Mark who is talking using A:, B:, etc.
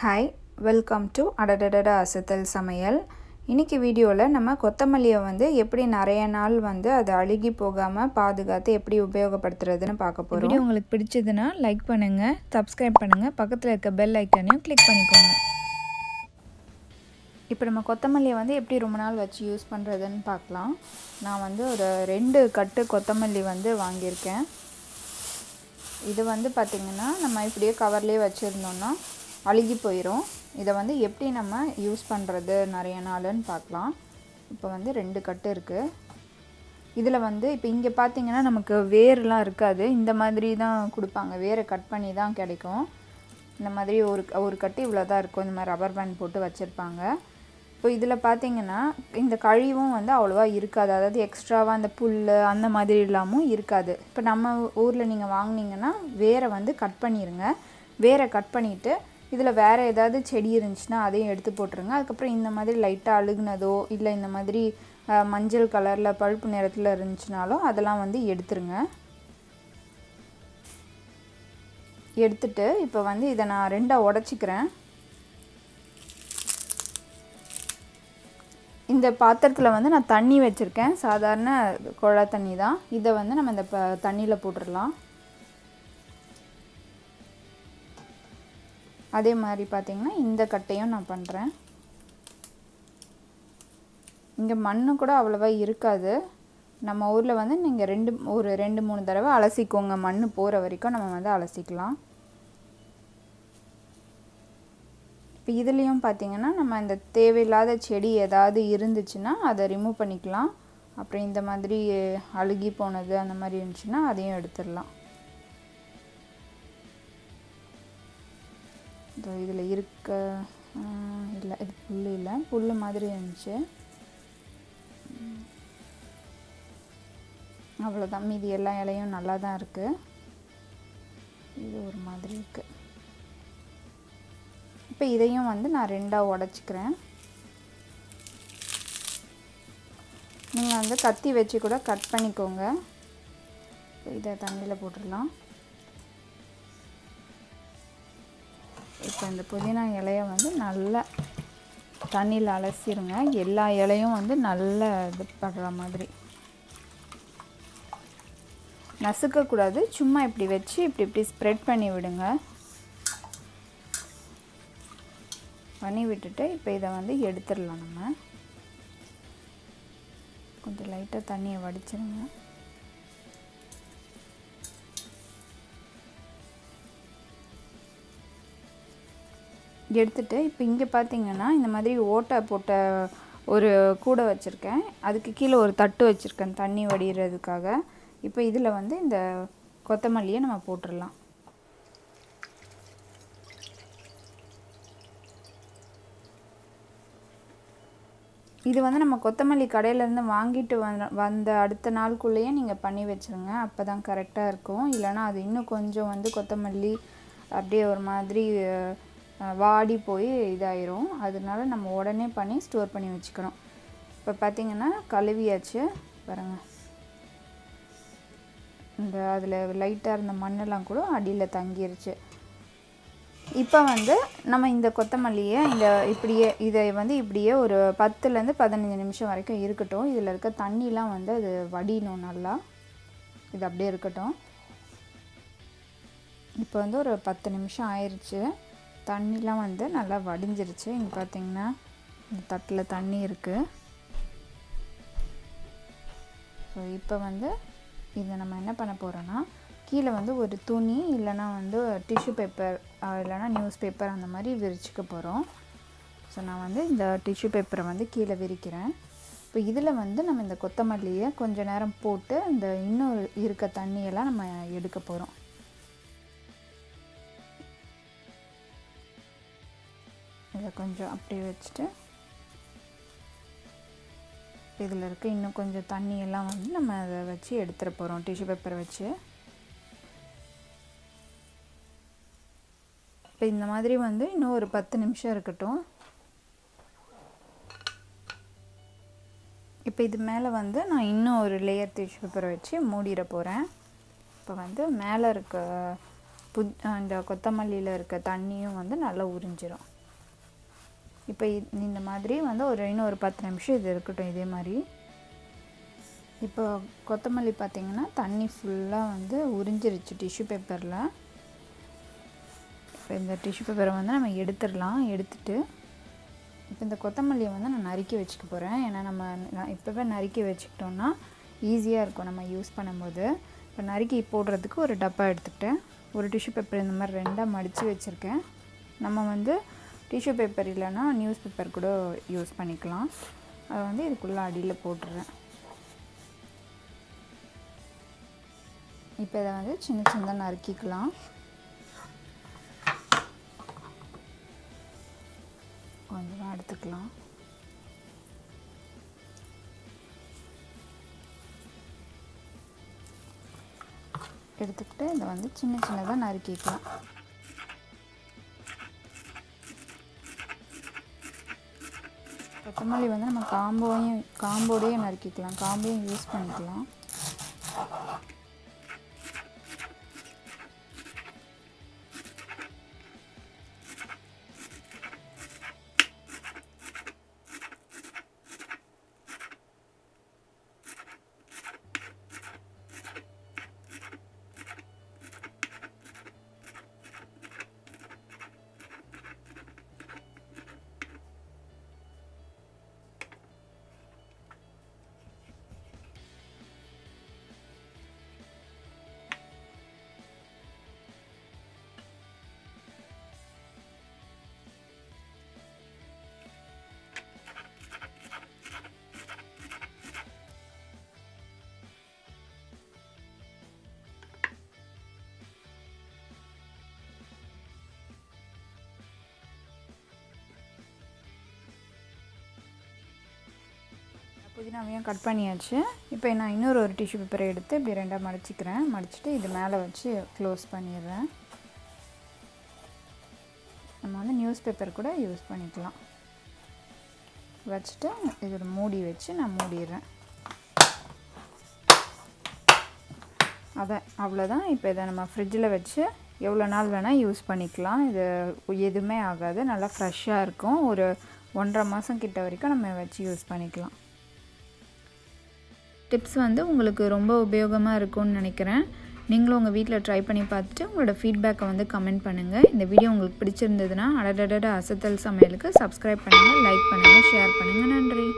A: Hi, welcome to அடடடட அசத்தல் சமையல். இன்றைக்கி வீடியோவில் நம்ம கொத்தமல்லியை எப்படி நிறைய நாள் அது அழுகி போகாமல் பாதுகாத்து எப்படி உபயோகப்படுத்துறதுன்னு பார்க்க போகிறோம்.
B: வீடியோ உங்களுக்கு பிடிச்சதுன்னா லைக் பண்ணுங்கள், சப்ஸ்கிரைப் பண்ணுங்கள், பக்கத்தில் இருக்க பெல் ஐக்கானையும் கிளிக் பண்ணிக்கோங்க.
A: இப்போ நம்ம கொத்தமல்லியை எப்படி ரொம்ப நாள் வச்சு யூஸ் பண்ணுறதுன்னு பார்க்கலாம். நான் ஒரு 2 கட்டு கொத்தமல்லி வாங்கியிருக்கேன். இது பார்த்திங்கன்னா நம்ம இப்படியே கவர்லேயே வச்சுருந்தோன்னா அழுகி போயிடும். இதை எப்படி நம்ம யூஸ் பண்ணுறது நிறைய நாளுன்னு பார்க்கலாம். இப்போ 2 கட்டு இருக்குது. இதில் இப்போ இங்கே பார்த்திங்கன்னா நமக்கு வேர்லாம் இருக்காது. இந்த மாதிரி தான் கொடுப்பாங்க, வேரை கட் பண்ணி தான் கிடைக்கும். இந்த மாதிரி ஒரு கட்டு இவ்வளோ தான் இருக்கும். இந்த மாதிரி ரப்பர் பேண்ட் போட்டு வச்சுருப்பாங்க. இப்போ இதில் பார்த்திங்கன்னா இந்த கழிவும் அவ்வளோவா இருக்காது. அதாவது எக்ஸ்ட்ராவாக அந்த புல் அந்த மாதிரி இல்லாமல் இருக்காது. இப்போ நம்ம ஊரில் நீங்கள் வாங்கினீங்கன்னா வேரை கட் பண்ணிடுங்க. வேரை கட் பண்ணிவிட்டு இதில் வேறு ஏதாவது செடி இருந்துச்சுன்னா அதையும் எடுத்து போட்டுருங்க. அதுக்கப்புறம் இந்த மாதிரி லைட்டாக அழுகுனதோ இல்லை இந்த மாதிரி மஞ்சள் கலரில் பழுப்பு நிறத்தில் இருந்துச்சுனாலும் அதெல்லாம் எடுத்துருங்க. எடுத்துட்டு இப்போ இதை நான் 2ஆக உடச்சிக்கிறேன். இந்த பாத்திரத்தில் நான் தண்ணி வச்சுருக்கேன், சாதாரண குழா தண்ணி தான். இதை நம்ம இந்த தண்ணியில் போட்டுடலாம். அதே மாதிரி பார்த்திங்கன்னா இந்த கட்டையும் நான் பண்ணுறேன். இங்கே மண் கூட அவ்வளோவா இருக்காது. நம்ம ஊரில் நீங்கள் ஒரு 2-3 தடவை அலசிக்கோங்க. மண் போகிற வரைக்கும் நம்ம அலசிக்கலாம். இப்போ இதுலேயும் பார்த்திங்கன்னா நம்ம இந்த தேவையில்லாத செடி ஏதாவது இருந்துச்சுன்னா அதை ரிமூவ் பண்ணிக்கலாம். அப்புறம் இந்த மாதிரி அழுகி போனது அந்த மாதிரி இருந்துச்சுன்னா அதையும் எடுத்துடலாம். இதில் இருக்க இல்லை, இது புல் இல்லை, புல் மாதிரி இருந்துச்சு. அவ்வளோதான், மீதி எல்லா இலையும் நல்லா தான் இருக்குது. இது ஒரு மாதிரி இருக்குது. இப்போ இதையும் நான் 2ஆக உடச்சிக்கிறேன். நீங்கள் கத்தி வச்சு கூட கட் பண்ணிக்கோங்க. இதை தண்ணியில் போட்டுடலாம். இப்போ இந்த புதினா இலையை நல்லா தண்ணியில் அலசிடுங்க. எல்லா இலையும் நல்லா இது படுற மாதிரி நசுக்கக்கூடாது. சும்மா இப்படி வச்சு இப்படி ஸ்ப்ரெட் பண்ணி விடுங்க. பண்ணி விட்டுட்டு இப்போ இதை எடுத்துடலாம். நம்ம கொஞ்சம் லைட்டாக தண்ணியை வடிச்சிருங்க. எடுத்துட்டு இப்போ இங்கே பார்த்திங்கன்னா இந்த மாதிரி ஓட்டை போட்ட ஒரு கூடை வச்சுருக்கேன். அதுக்கு கீழே ஒரு தட்டு வச்சுருக்கேன் தண்ணி வடிகிறதுக்காக. இப்போ இதில் இந்த கொத்தமல்லியை நம்ம போட்டுடலாம். இது நம்ம கொத்தமல்லி கடையிலேருந்து வாங்கிட்டு வந்த அடுத்த நாளுக்குள்ளேயே நீங்கள் பண்ணி வச்சுருங்க. அப்போ தான் கரெக்டாக இருக்கும். இல்லைனா அது இன்னும் கொஞ்சம் கொத்தமல்லி அப்படியே ஒரு மாதிரி வாடி போய் இதாயிரும். அதனால நம்ம உடனே பண்ணி ஸ்டோர் பண்ணி வச்சுக்கணும். இப்போ பார்த்திங்கன்னா கழுவியாச்சு பாருங்கள். இந்த அதில் லைட்டாக இருந்த மண்ணெல்லாம் கூட அடியில் தங்கிருச்சு. இப்போ நம்ம இந்த கொத்தமல்லியை இதை இப்படியே ஒரு 10லேருந்து 15 நிமிஷம் வரைக்கும் இருக்கட்டும். இதில் இருக்க தண்ணிலாம் அது வடியணும் நல்லா. இது அப்படியே இருக்கட்டும். இப்போ ஒரு 10 நிமிஷம் ஆயிடுச்சு. தண்ணிலாம் நல்லா வடிஞ்சிருச்சு. இங்கே பார்த்திங்கன்னா இந்த தட்டில் தண்ணி இருக்குது. ஸோ இப்போ இதை நம்ம என்ன பண்ண போகிறோன்னா கீழே ஒரு துணி இல்லைனா டிஷ்யூ பேப்பர் இல்லைனா நியூஸ் பேப்பர் அந்த மாதிரி விரிச்சிக்க போகிறோம். ஸோ நான் இந்த டிஷ்யூ பேப்பரை கீழே விரிக்கிறேன். இப்போ இதில் நம்ம இந்த கொத்தமல்லியை கொஞ்சம் நேரம் போட்டு இந்த இன்னும் இருக்க தண்ணியெல்லாம் நம்ம எடுக்க போகிறோம். இதை கொஞ்சம் அப்படியே வச்சுட்டு இதில் இருக்க இன்னும் கொஞ்சம் தண்ணியெல்லாம் நம்ம அதை வச்சு எடுத்துட போகிறோம் டிஷ்யூ பேப்பரை வச்சு. இப்போ இந்த மாதிரி இன்னும் ஒரு 10 நிமிஷம் இருக்கட்டும். இப்போ இது மேலே நான் இன்னும் ஒரு லேயர் டிஷ்யூ பேப்பரை வச்சு மூடிட போகிறேன். இப்போ மேலே இருக்க இந்த கொத்தமல்லியில் இருக்க தண்ணியும் வந்து நல்லா உறிஞ்சிடும். இப்போ இந்த மாதிரி வந்து இன்னும் ஒரு 10 நிமிஷம் இது இருக்கட்டும் இதே மாதிரி. இப்போ கொத்தமல்லி பார்த்திங்கன்னா தண்ணி ஃபுல்லாக வந்து உறிஞ்சிருச்சு டிஷ்யூ பேப்பரில். இப்போ இந்த டிஷ்யூ பேப்பரை வந்து நம்ம எடுத்துடலாம். எடுத்துட்டு இப்போ இந்த கொத்தமல்லியை வந்து நான் நறுக்கி வச்சுக்க போகிறேன். ஏன்னா நம்ம இப்போவே நறுக்கி வச்சுக்கிட்டோன்னா ஈஸியாக இருக்கும் நம்ம யூஸ் பண்ணும்போது. இப்போ நறுக்கி போடுறதுக்கு ஒரு டப்பா எடுத்துக்கிட்டேன். ஒரு டிஷ்யூ பேப்பர் இந்த மாதிரி 2ஆக மடித்து வச்சுருக்கேன். நம்ம வந்து டிஷ்யூ பேப்பர் இல்லைன்னா நியூஸ் பேப்பர் கூட யூஸ் பண்ணிக்கலாம். அதை வந்து இதுக்குள்ளே அடியில் போட்டுறேன். இப்போ இதை வந்து சின்ன சின்னதாக நறுக்கிக்கலாம். கொஞ்சமாக எடுத்துக்கலாம். எடுத்துக்கிட்டு இதை வந்து சின்ன சின்னதாக நறுக்கிக்கலாம். கொத்தமல்லி வந்து நம்ம காம்போடையே நறுக்கிக்கலாம். காம்பையும் யூஸ் பண்ணிக்கலாம். புதினாவையும் கட் பண்ணியாச்சு. இப்போ நான் இன்னொரு டிஷ்யூ பேப்பரை எடுத்து இப்படி 2ஆக மடிச்சிக்கிறேன். மடிச்சுட்டு இது மேலே வச்சு க்ளோஸ் பண்ணிடுறேன். நம்ம வந்து நியூஸ் பேப்பர் கூட யூஸ் பண்ணிக்கலாம். வச்சுட்டு இதோட மூடி வச்சு நான் மூடிடுறேன். அவ்வளோதான். இப்போ இதை நம்ம ஃப்ரிட்ஜில் வச்சு எவ்வளோ நாள் வேணால் யூஸ் பண்ணிக்கலாம். இது எதுவுமே ஆகாது. நல்லா ஃப்ரெஷ்ஷாக இருக்கும். ஒரு 1.5 மாதம் கிட்ட வரைக்கும் நம்ம வச்சு யூஸ் பண்ணிக்கலாம். டிப்ஸ் வந்து உங்களுக்கு ரொம்ப உபயோகமாக இருக்கும்னு நினைக்கிறேன். நீங்களும் உங்கள் வீட்டில் ட்ரை பண்ணி பார்த்துட்டு உங்களோட ஃபீட்பேக்கை வந்து கமெண்ட் பண்ணுங்கள். இந்த வீடியோ உங்களுக்கு பிடிச்சிருந்ததுன்னா அடடட அசத்தல் சமையலுக்கு சப்ஸ்கிரைப் பண்ணுங்கள், லைக் பண்ணுங்கள், ஷேர் பண்ணுங்கள். நன்றி.